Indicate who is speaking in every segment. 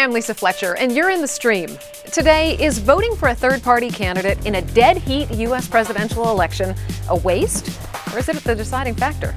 Speaker 1: I'm Lisa Fletcher, and you're in the stream. Today, is voting for a third-party candidate in a dead-heat U.S. presidential election a waste, or is it the deciding factor?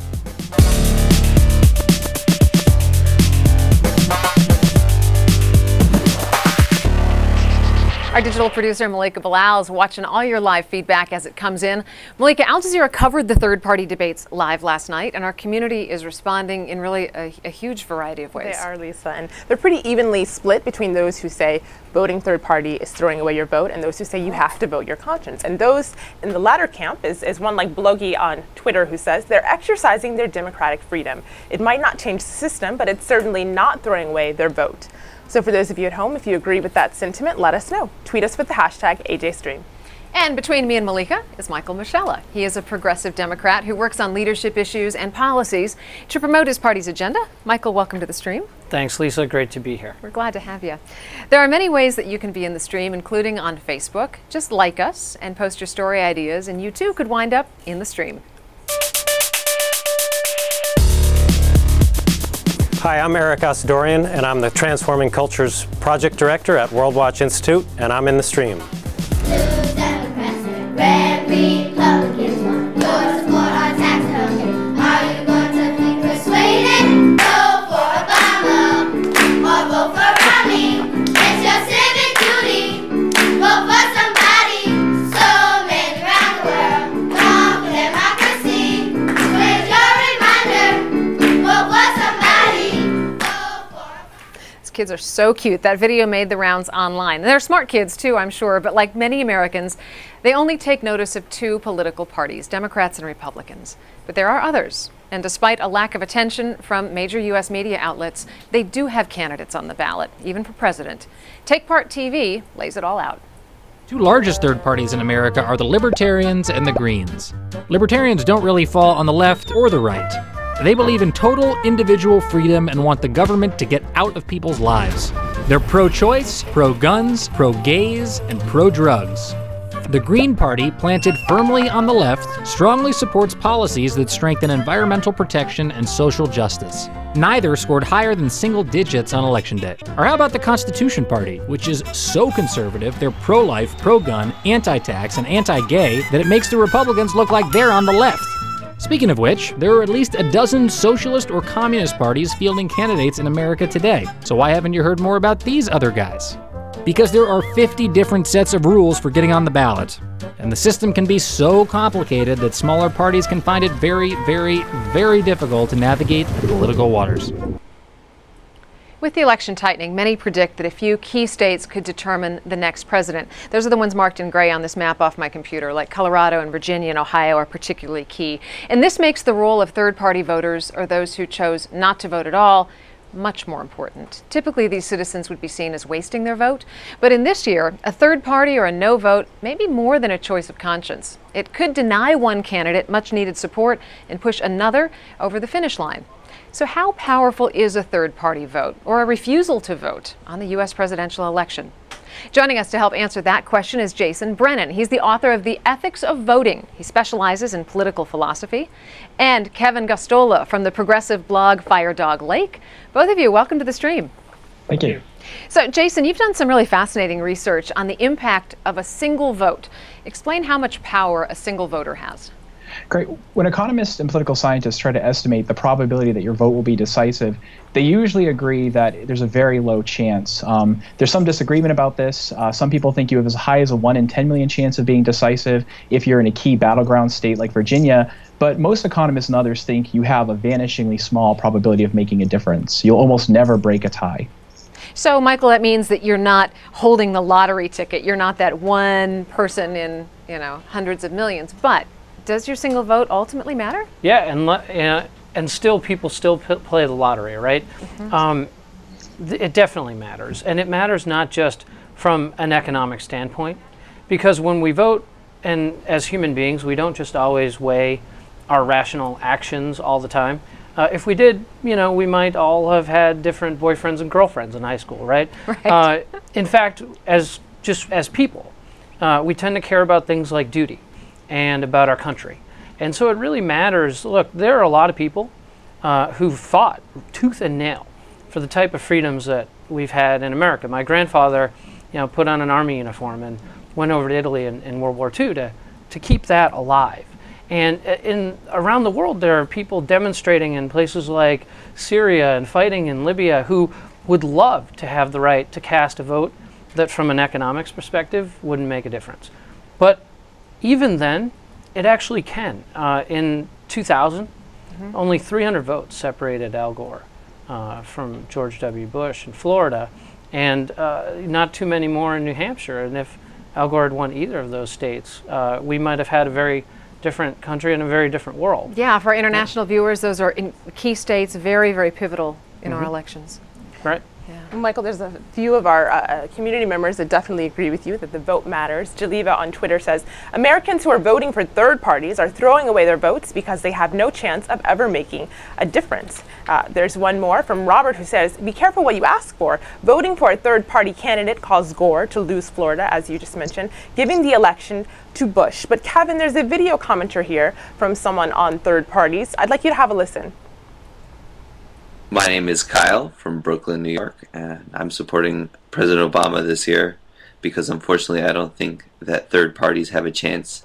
Speaker 1: Our digital producer, Malika Bilal, is watching all your live feedback as it comes in. Malika, Al Jazeera covered the third-party debates live last night, and our community is responding in really a huge variety of ways.
Speaker 2: They are, Lisa, and they're pretty evenly split between those who say voting third-party is throwing away your vote and those who say you have to vote your conscience. And those in the latter camp is one like Blogi on Twitter who says they're exercising their democratic freedom. It might not change the system, but it's certainly not throwing away their vote. So for those of you at home, if you agree with that sentiment, let us know. Tweet us with the hashtag AJStream.
Speaker 1: And between me and Malika is Michael Michella. He is a progressive Democrat who works on leadership issues and policies to promote his party's agenda. Michael, welcome to the stream.
Speaker 3: Thanks, Lisa. Great to be here.
Speaker 1: We're glad to have you. There are many ways that you can be in the stream, including on Facebook. Just like us and post your story ideas, and you too could wind up in the stream.
Speaker 3: Hi, I'm Eric Osdorian, and I'm the Transforming Cultures Project Director at World Watch Institute, and I'm in the stream.
Speaker 4: Blue Democrats and red Republicans want your support on tax code. Are you going to be persuaded? Vote for Obama or vote for Romney. It's your civic duty. Vote for somebody. So many around the world long for democracy. Where's your reminder? Vote for somebody. Vote for
Speaker 1: These kids are so cute. That video made the rounds online. And they're smart kids too, I'm sure, but like many Americans, they only take notice of two political parties, Democrats and Republicans. But there are others. And despite a lack of attention from major U.S. media outlets, they do have candidates on the ballot, even for president. Take Part TV lays it all out.
Speaker 5: Two largest third parties in America are the Libertarians and the Greens. Libertarians don't really fall on the left or the right. They believe in total individual freedom and want the government to get out of people's lives. They're pro-choice, pro-guns, pro-gays, and pro-drugs. The Green Party, planted firmly on the left, strongly supports policies that strengthen environmental protection and social justice. Neither scored higher than single digits on Election Day. Or how about the Constitution Party, which is so conservative they're pro-life, pro-gun, anti-tax, and anti-gay that it makes the Republicans look like they're on the left. Speaking of which, there are at least a dozen socialist or communist parties fielding candidates in America today. So why haven't you heard more about these other guys? Because there are 50 different sets of rules for getting on the ballot. And the system can be so complicated that smaller parties can find it very, very, very difficult to navigate the political waters.
Speaker 1: With the election tightening, many predict that a few key states could determine the next president. Those are the ones marked in gray on this map off my computer, like Colorado and Virginia and Ohio are particularly key. And this makes the role of third-party voters, or those who chose not to vote at all, much more important. Typically, these citizens would be seen as wasting their vote, but in this year, a third party or a no vote may be more than a choice of conscience. It could deny one candidate much needed support and push another over the finish line. So how powerful is a third-party vote or a refusal to vote on the U.S. presidential election? Joining us to help answer that question is Jason Brennan. He's the author of The Ethics of Voting. He specializes in political philosophy. And Kevin Gosztola from the progressive blog Fire Dog Lake. Both of you, welcome to the stream.
Speaker 6: Thank you.
Speaker 1: So, Jason, you've done some really fascinating research on the impact of a single vote. Explain how much power a single voter has.
Speaker 6: Great. When economists and political scientists try to estimate the probability that your vote will be decisive, they usually agree that there's a very low chance. There's some disagreement about this. Some people think you have as high as a 1 in 10 million chance of being decisive if you're in a key battleground state like Virginia. But most economists and others think you have a vanishingly small probability of making a difference. You'll almost never break a tie.
Speaker 1: So, Michael, that means that you're not holding the lottery ticket. You're not that one person in, hundreds of millions. But does your single vote ultimately matter?
Speaker 3: Yeah, and still people still play the lottery, right? Mm-hmm. It definitely matters, and it matters not just from an economic standpoint, because when we vote, and as human beings, we don't just always weigh our rational actions all the time. If we did, we might all have had different boyfriends and girlfriends in high school, right?
Speaker 1: Right.
Speaker 3: In fact, as people, we tend to care about things like duty and about our country. And so it really matters. Look, there are a lot of people who fought tooth and nail for the type of freedoms that we've had in America. My grandfather, put on an army uniform and went over to Italy in World War II to keep that alive. And around the world, there are people demonstrating in places like Syria and fighting in Libya who would love to have the right to cast a vote that from an economics perspective wouldn't make a difference. But even then, it actually can. In 2000, only 300 votes separated Al Gore from George W. Bush in Florida, and not too many more in New Hampshire. And if Al Gore had won either of those states, we might have had a very different country and a very different world.
Speaker 1: Yeah, for our international viewers, those are key states, very, very pivotal in our elections.
Speaker 3: Right.
Speaker 2: Yeah. Michael, there's a few of our community members that definitely agree with you that the vote matters. Jaleva on Twitter says, Americans who are voting for third parties are throwing away their votes because they have no chance of ever making a difference. There's one more from Robert who says, be careful what you ask for. Voting for a third party candidate caused Gore to lose Florida, as you just mentioned, giving the election to Bush. But Kevin, there's a video commenter here from someone on third parties. I'd like you to have a listen.
Speaker 7: My name is Kyle from Brooklyn, New York, and I'm supporting President Obama this year because unfortunately I don't think that third parties have a chance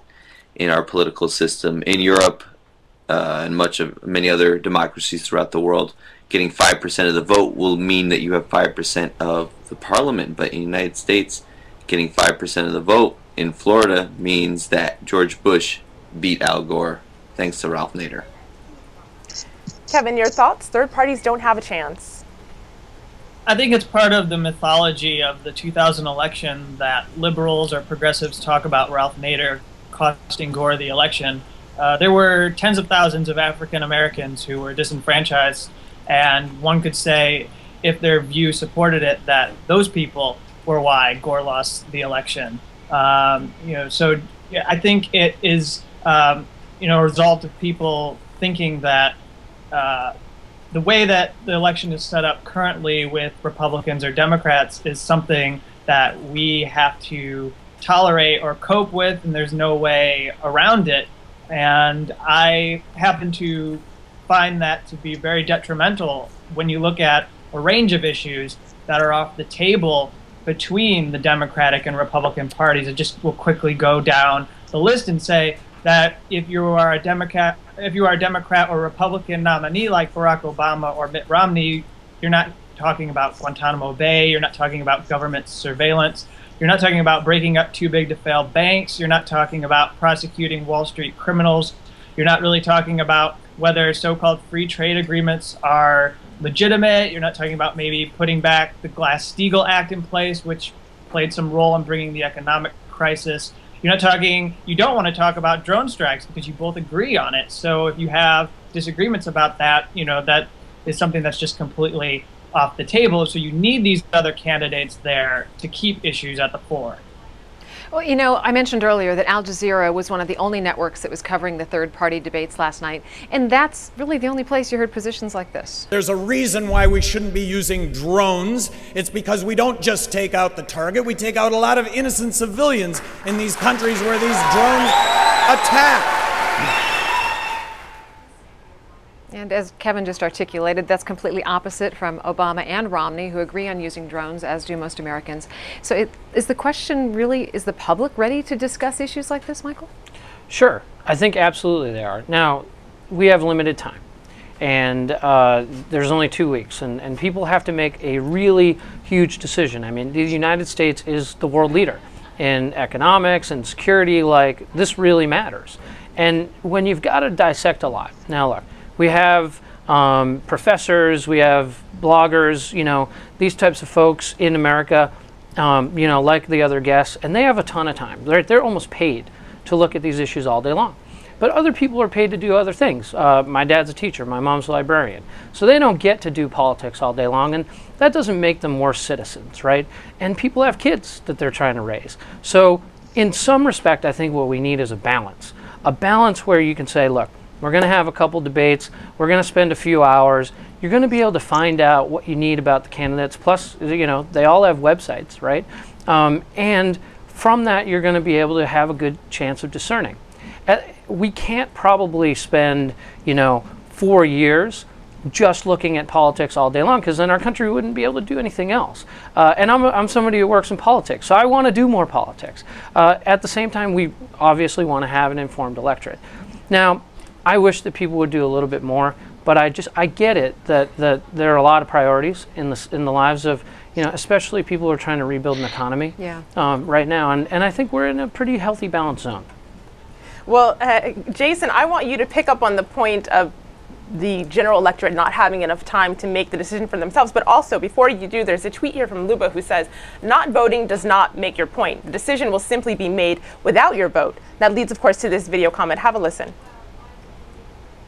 Speaker 7: in our political system in Europe and many other democracies throughout the world. Getting 5% of the vote will mean that you have 5% of the parliament, but in the United States, getting 5% of the vote in Florida means that George Bush beat Al Gore, thanks to Ralph Nader.
Speaker 2: Kevin, your thoughts? Third parties don't have a chance.
Speaker 8: I think it's part of the mythology of the 2000 election that liberals or progressives talk about Ralph Nader costing Gore the election. There were tens of thousands of African Americans who were disenfranchised, and one could say, if their view supported it, that those people were why Gore lost the election. So yeah, I think it is a result of people thinking that the way that the election is set up currently with Republicans or Democrats is something that we have to tolerate or cope with, and there's no way around it. And I happen to find that to be very detrimental when you look at a range of issues that are off the table between the Democratic and Republican parties. I just will quickly go down the list and say that if you are a Democrat or Republican nominee like Barack Obama or Mitt Romney, you're not talking about Guantanamo Bay, you're not talking about government surveillance, you're not talking about breaking up too big to fail banks, you're not talking about prosecuting Wall Street criminals, you're not really talking about whether so-called free trade agreements are legitimate, you're not talking about maybe putting back the Glass-Steagall Act in place, which played some role in bringing the economic crisis. You don't want to talk about drone strikes because you both agree on it. So if you have disagreements about that, that is something that's just completely off the table. So you need these other candidates there to keep issues at the fore.
Speaker 1: Well, I mentioned earlier that Al Jazeera was one of the only networks that was covering the third-party debates last night, and that's really the only place you heard positions like this.
Speaker 9: There's a reason why we shouldn't be using drones. It's because we don't just take out the target, we take out a lot of innocent civilians in these countries where these drones attack.
Speaker 1: And as Kevin just articulated, that's completely opposite from Obama and Romney, who agree on using drones, as do most Americans. So is the question really, is the public ready to discuss issues like this, Michael?
Speaker 3: Sure. I think absolutely they are. Now, we have limited time, and there's only 2 weeks, and people have to make a really huge decision. I mean, the United States is the world leader in economics and security. Like, this really matters. And when you've got to dissect a lot, now look, we have professors, we have bloggers, these types of folks in America, like the other guests, and they have a ton of time. They're almost paid to look at these issues all day long. But other people are paid to do other things. My dad's a teacher, my mom's a librarian. So they don't get to do politics all day long, and that doesn't make them worse citizens, right? And people have kids that they're trying to raise. So in some respect, I think what we need is a balance where you can say, look, we're going to have a couple debates. We're going to spend a few hours. You're going to be able to find out what you need about the candidates. Plus, they all have websites, right? And from that, you're going to be able to have a good chance of discerning. We can't probably spend, 4 years just looking at politics all day long, because then our country wouldn't be able to do anything else. And I'm somebody who works in politics, so I want to do more politics. At the same time, we obviously want to have an informed electorate. Now, I wish that people would do a little bit more, but I get it that there are a lot of priorities in the lives of, especially people who are trying to rebuild an economy right now, and I think we're in a pretty healthy, balanced zone.
Speaker 2: Well, Jason, I want you to pick up on the point of the general electorate not having enough time to make the decision for themselves. But also, before you do, there's a tweet here from Luba who says, not voting does not make your point. The decision will simply be made without your vote. That leads, of course, to this video comment. Have a listen.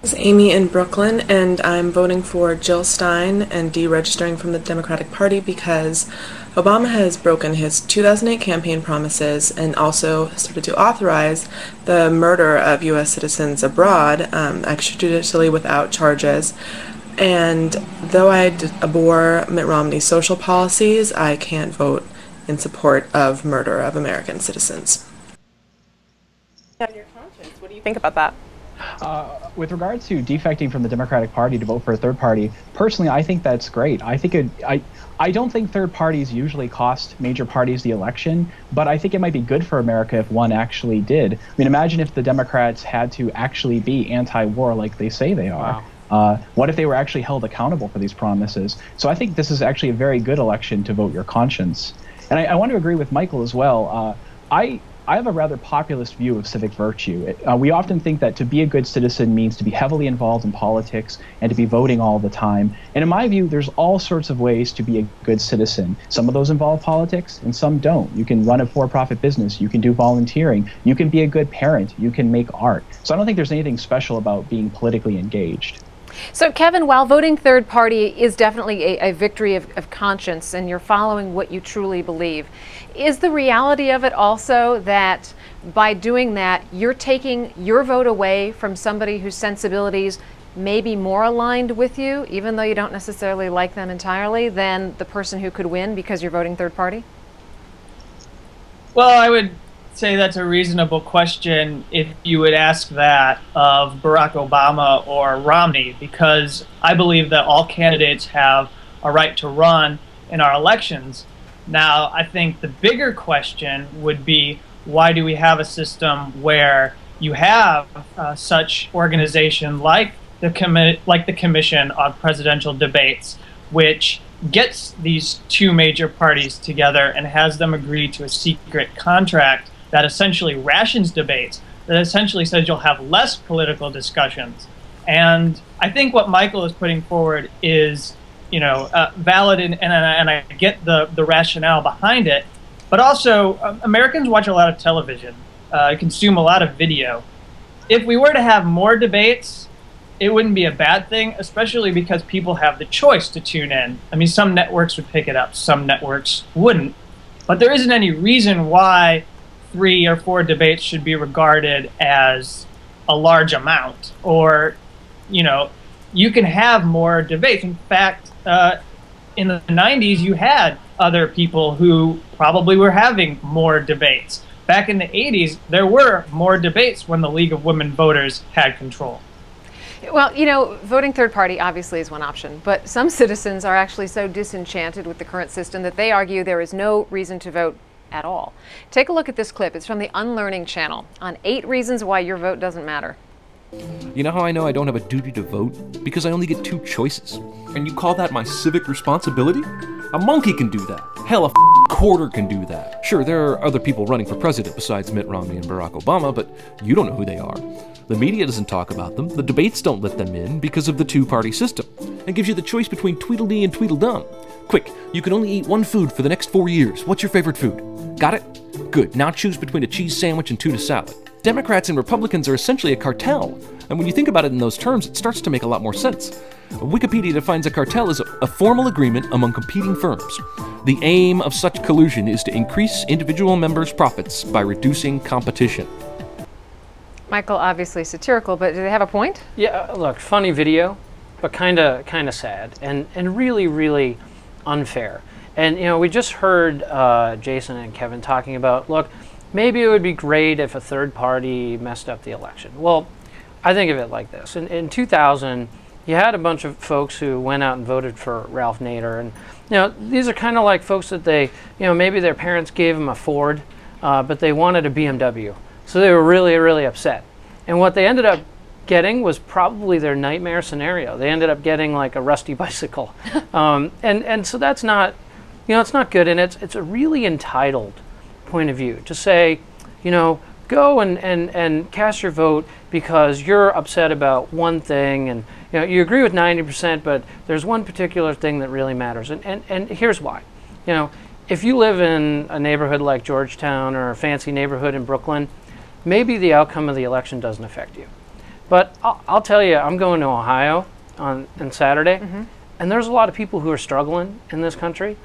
Speaker 10: This is Amy in Brooklyn, and I'm voting for Jill Stein and deregistering from the Democratic Party because Obama has broken his 2008 campaign promises and also started to authorize the murder of U.S. citizens abroad, extrajudicially without charges. And though I abhor Mitt Romney's social policies, I can't vote in support of murder of American citizens.
Speaker 2: On your conscience, what do you think about that?
Speaker 6: With regard to defecting from the Democratic Party to vote for a third party, personally, I think that's great. I don't think third parties usually cost major parties the election, but I think it might be good for America if one actually did. I mean, imagine if the Democrats had to actually be anti-war like they say they are. Wow. What if they were actually held accountable for these promises? So I think this is actually a very good election to vote your conscience. And I want to agree with Michael as well. I have a rather populist view of civic virtue. We often think that to be a good citizen means to be heavily involved in politics and to be voting all the time. And in my view, there's all sorts of ways to be a good citizen. Some of those involve politics and some don't. You can run a for-profit business. You can do volunteering. You can be a good parent. You can make art. So I don't think there's anything special about being politically engaged.
Speaker 1: So, Kevin, while voting third party is definitely a victory of conscience and you're following what you truly believe, is the reality of it also that by doing that, you're taking your vote away from somebody whose sensibilities may be more aligned with you, even though you don't necessarily like them entirely, than the person who could win because you're voting third party?
Speaker 8: Well, I would say that's a reasonable question if you would ask that of Barack Obama or Romney, because I believe that all candidates have a right to run in our elections. Now, I think the bigger question would be, why do we have a system where you have such organization like the Commission on Presidential Debates, which gets these two major parties together and has them agree to a secret contract that essentially rations debates, that essentially says you'll have less political discussions. And I think what Michael is putting forward is, valid, and I get the rationale behind it, but also Americans watch a lot of television, consume a lot of video. If we were to have more debates, it wouldn't be a bad thing, especially because people have the choice to tune in. I mean, some networks would pick it up, some networks wouldn't, but there isn't any reason why 3 or 4 debates should be regarded as a large amount, or, you can have more debates. In fact, in the 90s, you had other people who probably were having more debates. Back in the 80s, there were more debates when the League of Women Voters had control.
Speaker 1: Well, voting third party obviously is one option, but some citizens are actually so disenchanted with the current system that they argue there is no reason to vote at all. Take a look at this clip. It's from the Unlearning channel on 8 reasons why your vote doesn't matter.
Speaker 11: You know how I know I don't have a duty to vote? Because I only get 2 choices. And you call that my civic responsibility? A monkey can do that. Hell, a quarter can do that. Sure, there are other people running for president besides Mitt Romney and Barack Obama, but you don't know who they are. The media doesn't talk about them. The debates don't let them in because of the 2-party system. It gives you the choice between Tweedledee and Tweedledum. Quick, you can only eat one food for the next 4 years. What's your favorite food? Got it? Good. Now choose between a cheese sandwich and tuna salad. Democrats and Republicans are essentially a cartel, and when you think about it in those terms, it starts to make a lot more sense. Wikipedia defines a cartel as a formal agreement among competing firms. The aim of such collusion is to increase individual members' profits by reducing competition.
Speaker 1: Michael, obviously satirical, but do they have a point?
Speaker 3: Yeah, look, funny video, but kind of sad and really, really unfair. And we just heard Jason and Kevin talking about, look, maybe it would be great if a third party messed up the election. Well, I think of it like this. In 2000, you had a bunch of folks who went out and voted for Ralph Nader, and these are kind of like folks that maybe their parents gave them a Ford, but they wanted a BMW, so they were really, really upset. And what they ended up getting was probably their nightmare scenario. They ended up getting like a rusty bicycle, and so that's not, it's not good, and it's a really entitled point of view to say, go and cast your vote because you're upset about one thing, and you agree with 90%, but there's one particular thing that really matters, and here's why. If you live in a neighborhood like Georgetown or a fancy neighborhood in Brooklyn, maybe the outcome of the election doesn't affect you. But I'll tell you, I'm going to Ohio on Saturday, and there's a lot of people who are struggling in this country,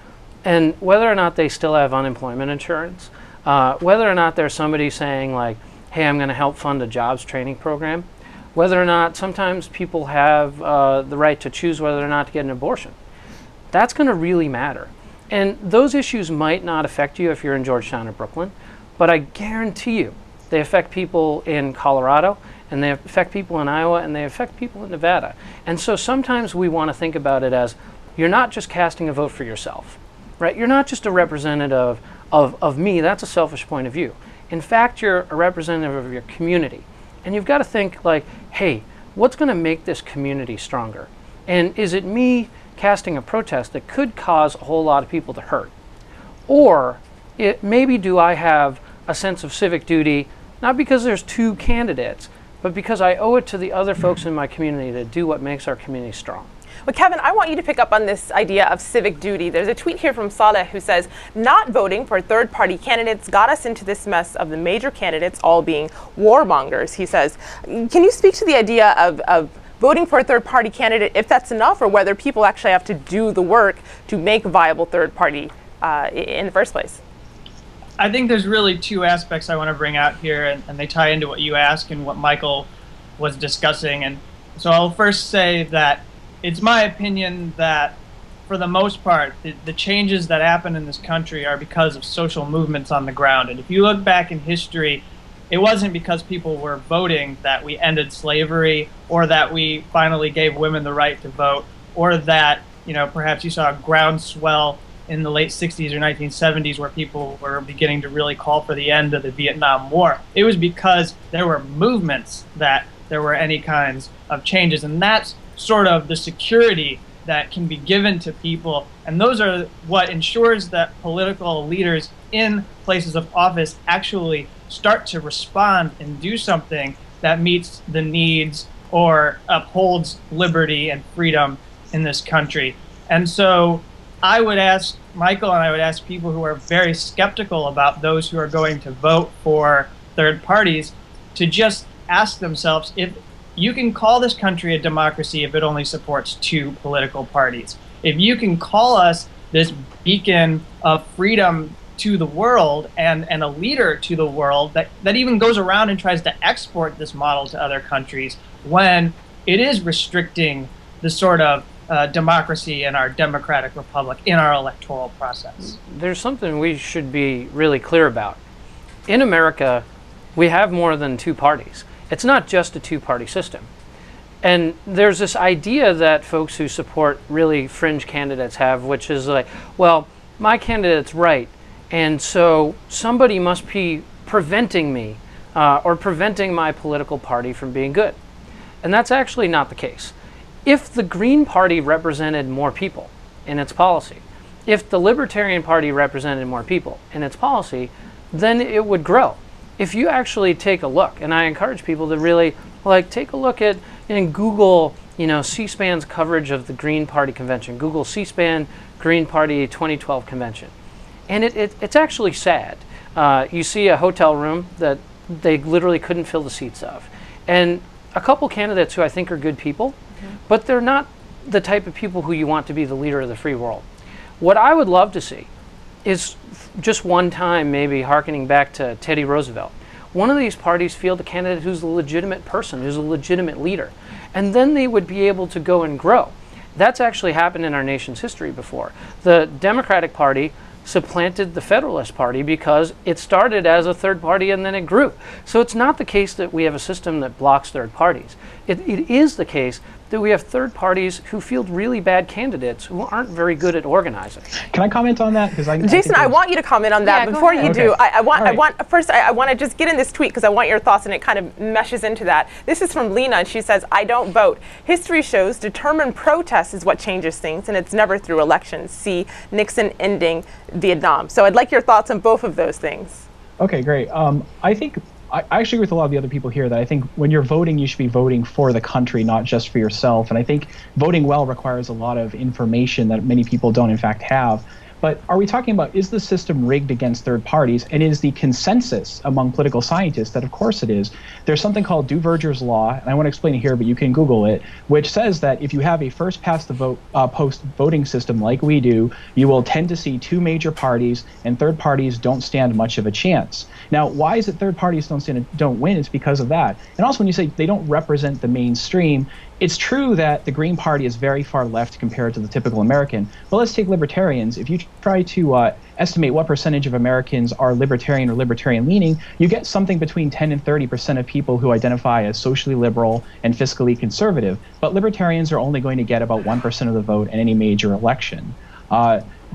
Speaker 3: and whether or not they still have unemployment insurance, whether or not there's somebody saying like, hey, I'm going to help fund a jobs training program, whether or not sometimes people have the right to choose whether or not to get an abortion, that's going to really matter. And those issues might not affect you if you're in Georgetown or Brooklyn, but I guarantee you they affect people in Colorado, and they affect people in Iowa, and they affect people in Nevada. And so sometimes we want to think about it as you're not just casting a vote for yourself, right? You're not just a representative of me. That's a selfish point of view. In fact, you're a representative of your community. And you've got to think like, hey, what's going to make this community stronger? And is it me casting a protest that could cause a whole lot of people to hurt? Or maybe do I have a sense of civic duty, not because there's two candidates, but because I owe it to the other folks in my community to do what makes our community strong.
Speaker 2: Well, Kevin, I want you to pick up on this idea of civic duty. There's a tweet here from Saleh who says, not voting for third-party candidates got us into this mess of the major candidates all being warmongers, he says. Can you speak to the idea of voting for a third-party candidate, if that's enough, or whether people actually have to do the work to make a viable third-party in the first place?
Speaker 8: I think there's really two aspects I want to bring out here, and they tie into what you asked and what Michael was discussing. And so I'll first say that it's my opinion that, for the most part, the changes that happen in this country are because of social movements on the ground. And if you look back in history, it wasn't because people were voting that we ended slavery, or that we finally gave women the right to vote, or that, perhaps you saw a groundswell in the late 60s or 1970s where people were beginning to really call for the end of the Vietnam War. It was because there were movements that there were any kinds of changes, and that's sort of the security that can be given to people, and those are what ensures that political leaders in places of office actually start to respond and do something that meets the needs or upholds liberty and freedom in this country. And so I would ask Michael, and I would ask people who are very skeptical about those who are going to vote for third parties, to just ask themselves if you can call this country a democracy if it only supports two political parties. If you can call us this beacon of freedom to the world and a leader to the world that even goes around and tries to export this model to other countries, when it is restricting the sort of democracy in our democratic republic, in our electoral process.
Speaker 3: There's something we should be really clear about. In America, we have more than two parties. It's not just a two-party system. And there's this idea that folks who support really fringe candidates have, which is like, well, my candidate's right, and so somebody must be preventing me or preventing my political party from being good. And that's actually not the case. If the Green Party represented more people in its policy, if the Libertarian Party represented more people in its policy, then it would grow. If you actually take a look, and I encourage people to really take a look at and Google, C-SPAN's coverage of the Green Party convention. Google C-SPAN Green Party 2012 convention, and it's actually sad. You see a hotel room that they literally couldn't fill the seats of, and a couple candidates who I think are good people, but they're not the type of people who you want to be the leader of the free world. What I would love to see is just one time, maybe hearkening back to Teddy Roosevelt, one of these parties field a candidate who's a legitimate person, who's a legitimate leader, and then they would be able to go and grow. That's actually happened in our nation's history before. The Democratic Party supplanted the Federalist Party because it started as a third party and then it grew. So it's not the case that we have a system that blocks third parties. It is the case that we have third parties who field really bad candidates who aren't very good at organizing.
Speaker 6: Can I comment on that? Because
Speaker 2: Jason, I want you to comment on that.
Speaker 1: Yeah,
Speaker 2: Before you do, I want to just get in this tweet because I want your thoughts, and it kind of meshes into that. This is from Lena, and she says, "I don't vote. History shows determined protest is what changes things, and it's never through elections. See Nixon ending Vietnam." So I'd like your thoughts on both of those things.
Speaker 6: Okay, great. I think I actually agree with a lot of the other people here that I think when you're voting, you should be voting for the country, not just for yourself. And I think voting well requires a lot of information that many people don't, in fact, have. But are we talking about, is the system rigged against third parties? And is the consensus among political scientists that, of course, it is? There's something called Duverger's law, and I won't explain it here, but you can Google it, which says that if you have a first past the vote post voting system like we do, you will tend to see two major parties, and third parties don't stand much of a chance. Now, why is it third parties don't win? It's because of that. And also, when you say they don't represent the mainstream, it's true that the Green Party is very far left compared to the typical American. But let's take libertarians. If you try to estimate what percentage of Americans are libertarian or libertarian leaning, you get something between 10 and 30% of people who identify as socially liberal and fiscally conservative. But libertarians are only going to get about 1% of the vote in any major election.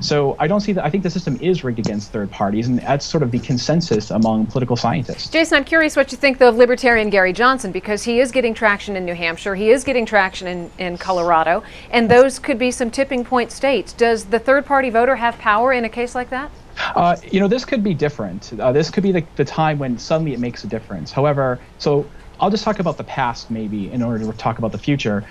Speaker 6: So I don't see that. I think the system is rigged against third parties, and that's sort of the consensus among political scientists.
Speaker 1: Jason, I'm curious what you think, though, of Libertarian Gary Johnson, because he is getting traction in New Hampshire, he is getting traction in Colorado, and those could be some tipping point states. Does the third party voter have power in a case like that?
Speaker 6: You know, this could be different. This could be the time when suddenly it makes a difference. However, so I'll just talk about the past maybe in order to talk about the future.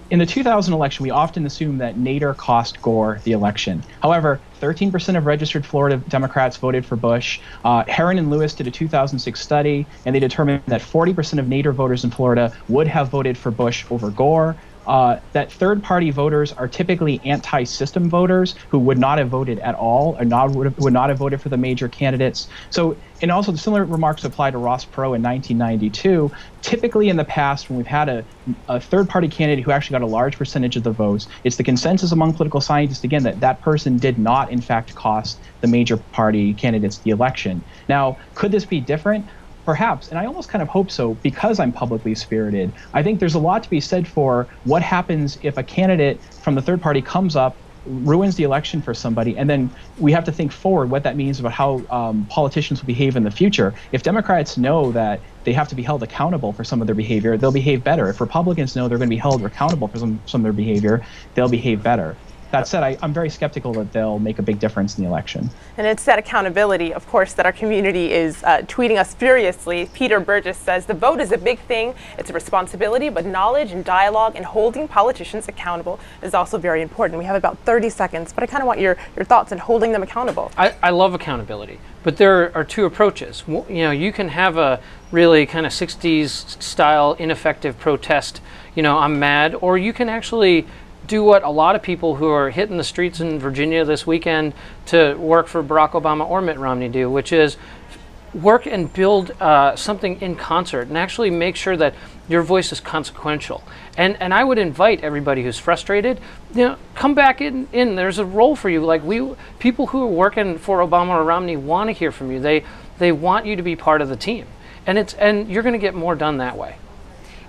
Speaker 6: In the 2000 election, we often assume that Nader cost Gore the election. However, 13% of registered Florida Democrats voted for Bush. Herron and Lewis did a 2006 study, and they determined that 40% of Nader voters in Florida would have voted for Bush over Gore. That third-party voters are typically anti-system voters who would not have voted at all, or would not have voted for the major candidates. So, and also the similar remarks apply to Ross Perot in 1992. Typically in the past, when we've had a third-party candidate who actually got a large percentage of the votes, it's the consensus among political scientists, again, that that person did not, in fact, cost the major party candidates the election. Now, could this be different? Perhaps, and I almost kind of hope so because I'm publicly spirited. I think there's a lot to be said for what happens if a candidate from the third party comes up, ruins the election for somebody, and then we have to think forward what that means about how politicians will behave in the future. If Democrats know that they have to be held accountable for some of their behavior, they'll behave better. If Republicans know they're going to be held accountable for some of their behavior, they'll behave better. That said, I'm very skeptical that they'll make a big difference in the election.
Speaker 2: And it's that accountability, of course, that our community is tweeting us furiously. Peter Burgess says, the vote is a big thing. It's a responsibility, but knowledge and dialogue and holding politicians accountable is also very important. We have about 30 seconds, but I kind of want your thoughts on holding them accountable.
Speaker 3: I love accountability, but there are two approaches. You know, you can have a really kind of 60s style ineffective protest, you know, I'm mad, or you can actually do what a lot of people who are hitting the streets in Virginia this weekend to work for Barack Obama or Mitt Romney do, which is work and build something in concert and actually make sure that your voice is consequential. And I would invite everybody who's frustrated, you know, come back in. There's a role for you. Like people who are working for Obama or Romney want to hear from you. They want you to be part of the team, and you're going to get more done that way.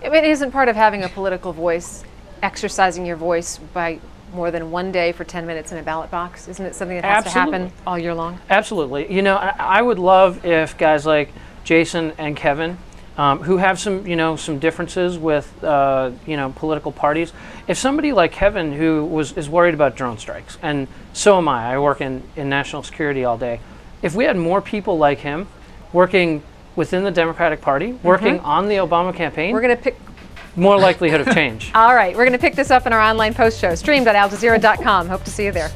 Speaker 1: It isn't part of having a political voice, exercising your voice by more than one day for 10 minutes in a ballot box? Isn't it something that has to happen all year long?
Speaker 3: Absolutely. You know, I would love if guys like Jason and Kevin, who have some differences with political parties, if somebody like Kevin who is worried about drone strikes, and so am I work in national security all day, if we had more people like him working within the Democratic Party, working on the Obama campaign,
Speaker 1: we're going to pick
Speaker 3: more likelihood of change.
Speaker 1: All right, we're going to pick this up in our online post show, stream.aljazeera.com. Hope to see you there.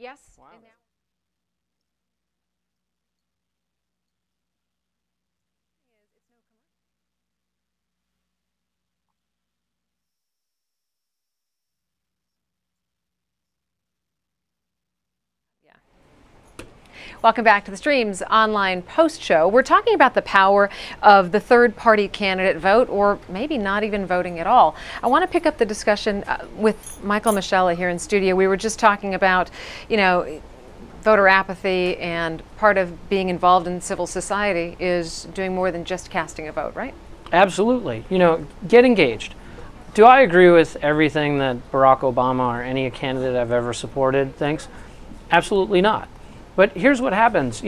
Speaker 1: Yes.
Speaker 3: Wow.
Speaker 1: Welcome back to the Stream's online post show. We're talking about the power of the third party candidate vote, or maybe not even voting at all. I want to pick up the discussion with Michael Michela here in studio. We were just talking about, voter apathy, and part of being involved in civil society is doing more than just casting a vote, right?
Speaker 3: Absolutely. Get engaged. Do I agree with everything that Barack Obama or any candidate I've ever supported thinks? Absolutely not. But here's what happens.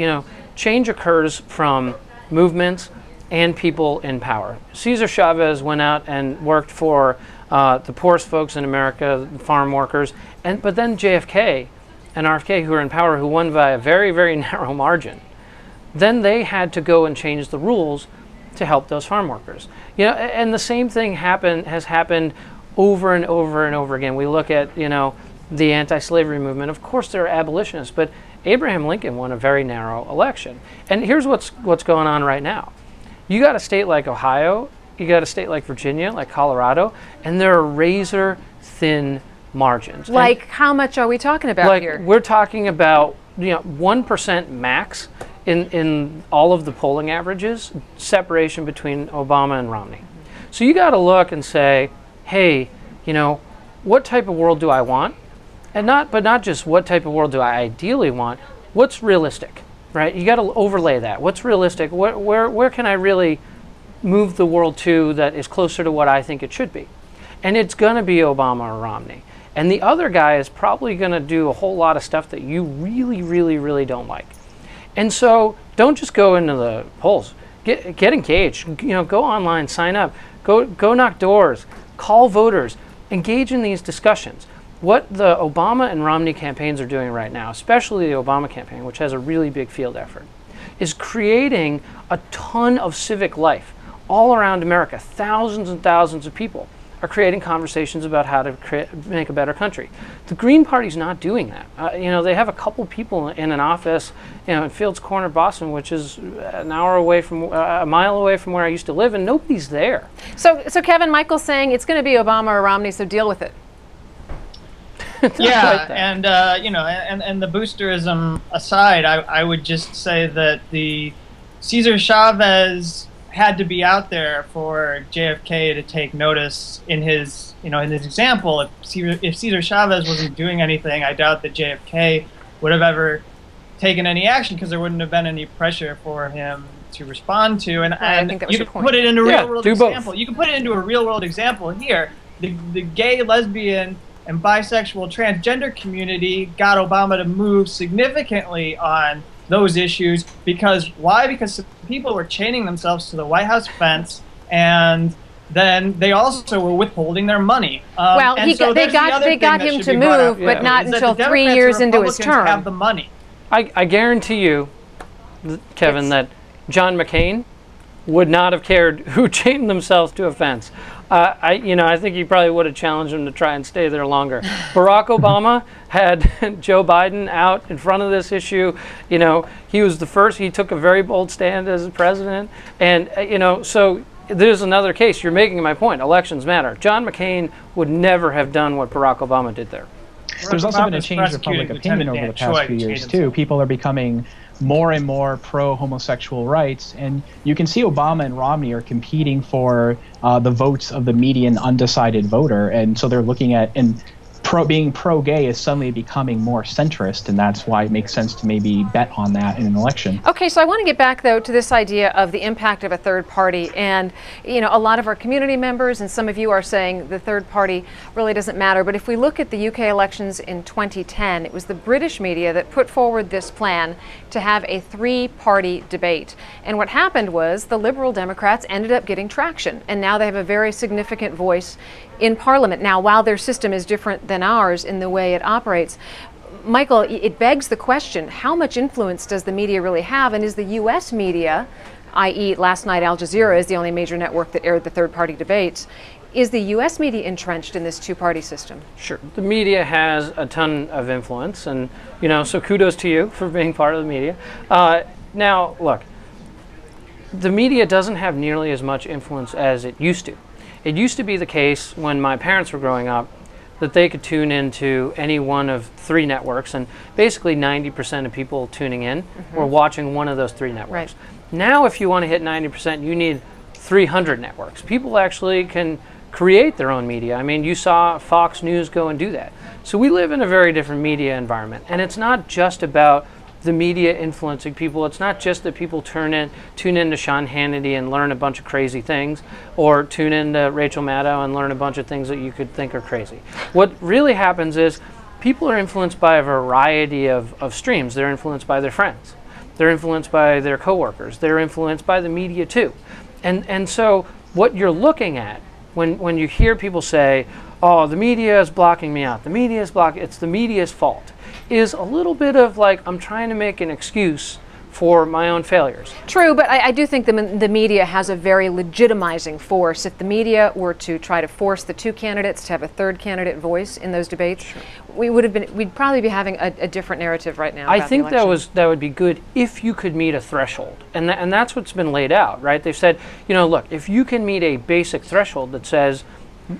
Speaker 3: Change occurs from movements and people in power. Cesar Chavez went out and worked for the poorest folks in America, the farm workers, but then JFK and RFK, who were in power, who won by a very, very narrow margin, then they had to go and change the rules to help those farm workers. And the same thing has happened over and over and over again. We look at, the anti-slavery movement. Of course, there are abolitionists, but Abraham Lincoln won a very narrow election. And here's what's going on right now. You got a state like Ohio, you got a state like Virginia, like Colorado, and there are razor thin margins.
Speaker 1: Like, how much are we talking about here?
Speaker 3: We're talking about 1% max in all of the polling averages, separation between Obama and Romney. So you got to look and say, hey, what type of world do I want? But not just what type of world do I ideally want, what's realistic, right? You got to overlay that. What's realistic? Where can I really move the world to that is closer to what I think it should be? And it's going to be Obama or Romney. And the other guy is probably going to do a whole lot of stuff that you really, really, really don't like. And so don't just go into the polls. Get engaged. Go online, sign up, go knock doors, call voters, engage in these discussions. What the Obama and Romney campaigns are doing right now, especially the Obama campaign, which has a really big field effort, is creating a ton of civic life all around America. Thousands and thousands of people are creating conversations about how to make a better country. The Green Party's not doing that. They have a couple people in an office, in Fields Corner, Boston, which is a mile away from where I used to live, and nobody's there.
Speaker 1: So Kevin, Michael's saying it's going to be Obama or Romney, so deal with it.
Speaker 8: Yeah, and and the boosterism aside, I would just say that the Cesar Chavez had to be out there for JFK to take notice in his example. If Cesar Chavez wasn't doing anything, I doubt that JFK would have ever taken any action, because there wouldn't have been any pressure for him to respond to. And
Speaker 1: I think that was
Speaker 8: you
Speaker 1: your
Speaker 8: can put it into a real world example.
Speaker 3: Both.
Speaker 8: You can put it into a real world example here. The gay, lesbian, and bisexual, transgender community got Obama to move significantly on those issues. Because why? Because people were chaining themselves to the White House fence, and then they also were withholding their money.
Speaker 1: Well, they got him to move, but not until 3 years into his term.
Speaker 8: Have the money.
Speaker 3: I guarantee you, Kevin, that John McCain would not have cared who chained themselves to a fence. I think he probably would have challenged him to try and stay there longer. Barack Obama had Joe Biden out in front of this issue. He was the first. He took a very bold stand as president, and so there's another case. You're making my point. Elections matter. John McCain would never have done what Barack Obama did there.
Speaker 6: There's also been a change in public opinion over the past few years, too. People are becoming more and more pro-homosexual rights, and you can see Obama and Romney are competing for the votes of the median undecided voter, and so they're looking at, and being pro-gay is suddenly becoming more centrist, and that's why it makes sense to maybe bet on that in an election.
Speaker 1: Okay, so I want to get back, though, to this idea of the impact of a third party. And, a lot of our community members and some of you are saying the third party really doesn't matter. But if we look at the UK elections in 2010, it was the British media that put forward this plan to have a three-party debate. And what happened was the Liberal Democrats ended up getting traction, and now they have a very significant voice in Parliament. Now, while their system is different than ours in the way it operates, Michael, it begs the question, how much influence does the media really have? And is the U.S. media, i.e. last night Al Jazeera is the only major network that aired the third-party debates, is the U.S. media entrenched in this two-party system?
Speaker 3: Sure. The media has a ton of influence, and, so kudos to you for being part of the media. Now, look, the media doesn't have nearly as much influence as it used to. It used to be the case when my parents were growing up that they could tune into any one of 3 networks, and basically 90% of people tuning in were watching one of those 3 networks.
Speaker 1: Right.
Speaker 3: Now, if you want to hit 90%, you need 300 networks. People actually can create their own media. I mean, you saw Fox News go and do that. So we live in a very different media environment, and it's not just about the media influencing people. It's not just that people tune in to Sean Hannity and learn a bunch of crazy things, or tune in to Rachel Maddow and learn a bunch of things that you could think are crazy. What really happens is people are influenced by a variety of streams. They're influenced by their friends. They're influenced by their coworkers. They're influenced by the media too. And so what you're looking at when you hear people say, oh, the media is blocking me out, the media is blocking, it's the media's fault, is a little bit of like, I'm trying to make an excuse for my own failures.
Speaker 1: True, but I do think the media has a very legitimizing force. If the media were to try to force the 2 candidates to have a 3rd candidate voice in those debates, we'd probably be having a different narrative right now.
Speaker 3: I think that would be good if you could meet a threshold, and that's what's been laid out, right? They've said, you know, look, if you can meet a basic threshold that says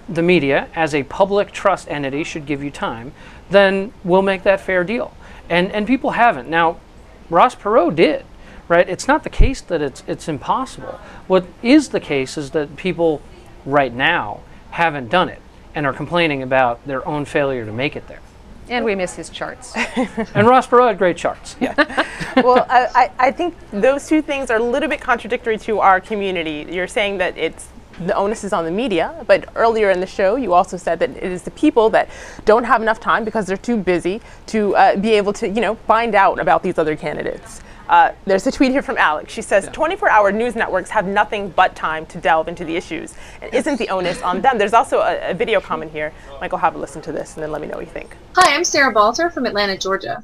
Speaker 3: the media as a public trust entity should give you time, then we'll make that fair deal. And people haven't. Now, Ross Perot did, right? It's not the case that it's impossible. What is the case is that people right now haven't done it and are complaining about their own failure to make it there.
Speaker 1: And we miss his charts.
Speaker 3: And Ross Perot had great charts.
Speaker 2: Yeah. Well, I think those 2 things are a little bit contradictory to our community. You're saying that the onus is on the media, but earlier in the show you also said that it is the people that don't have enough time because they're too busy to be able to, you know, find out about these other candidates. There's a tweet here from Alex. She says, 24-hour news networks have nothing but time to delve into the issues. And isn't the onus on them? There's also a video comment here. Michael, have a listen to this and then let me know what you think.
Speaker 12: Hi, I'm Sarah Balter from Atlanta, Georgia.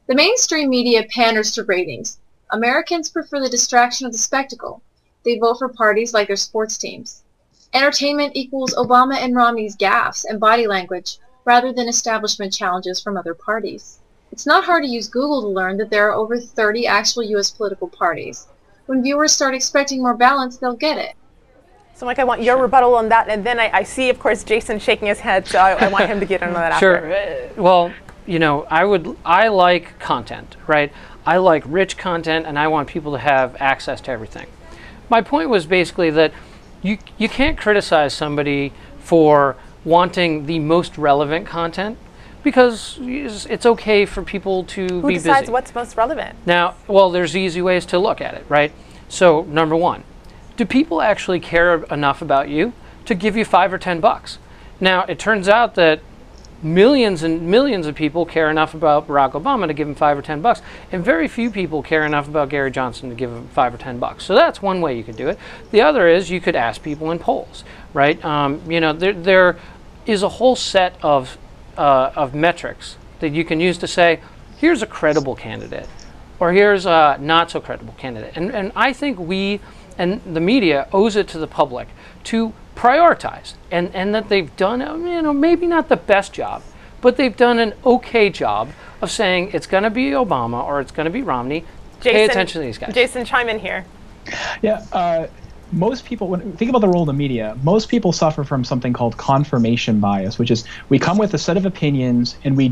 Speaker 12: The mainstream media panders to ratings. Americans prefer the distraction of the spectacle. They vote for parties like their sports teams. Entertainment equals Obama and Romney's gaffes and body language rather than establishment challenges from other parties. It's not hard to use Google to learn that there are over 30 actual U.S. political parties. When viewers start expecting more balance, they'll get it.
Speaker 2: So, Mike, I want your rebuttal on that, and then I see, of course, Jason shaking his head, so I want him to get on that after.
Speaker 3: Sure. Well, you know, I like content, right? I like rich content, and I want people to have access to everything. My point was basically that you can't criticize somebody for wanting the most relevant content, because it's okay for people to be busy.
Speaker 2: Who decides what's most relevant?
Speaker 3: Now, well, there's easy ways to look at it, right? So, number 1, do people actually care enough about you to give you $5 or $10? Now, it turns out that millions and millions of people care enough about Barack Obama to give him $5 or $10, and very few people care enough about Gary Johnson to give him $5 or $10. So that's one way you could do it. The other is you could ask people in polls, right? You know, there is a whole set of metrics that you can use to say, here's a credible candidate, or here's a not so credible candidate. And I think we and the media owes it to the public to prioritize, and that they've done, you know, maybe not the best job, but they've done an okay job of saying it's going to be Obama or it's going to be Romney. Pay attention to these guys.
Speaker 2: Jason, chime in here.
Speaker 6: Yeah. Most people, when think about the role of the media, most people suffer from something called confirmation bias, which is we come with a set of opinions and we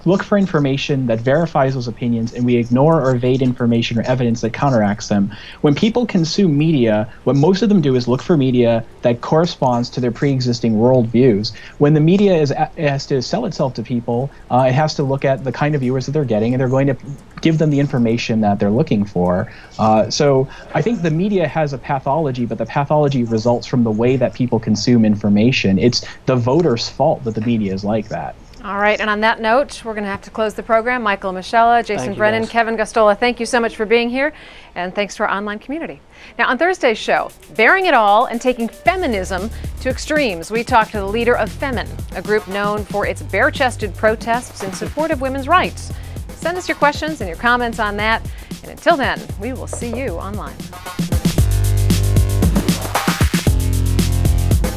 Speaker 6: look for information that verifies those opinions, and we ignore or evade information or evidence that counteracts them. When people consume media, what most of them do is look for media that corresponds to their pre-existing worldviews. When the media has to sell itself to people, it has to look at the kind of viewers that they're getting, and they're going to give them the information that they're looking for. So I think the media has a pathology, but the pathology results from the way that people consume information. It's the voters' fault that the media is like that.
Speaker 1: All right, and on that note, we're going to have to close the program. Michael Michela, Jason Brennan, guys. Kevin Gostola, thank you so much for being here, and thanks to our online community. Now, on Thursday's show, bearing it all and taking feminism to extremes, we talked to the leader of Femin, a group known for its bare-chested protests in support of women's rights. Send us your questions and your comments on that, and until then, we will see you online.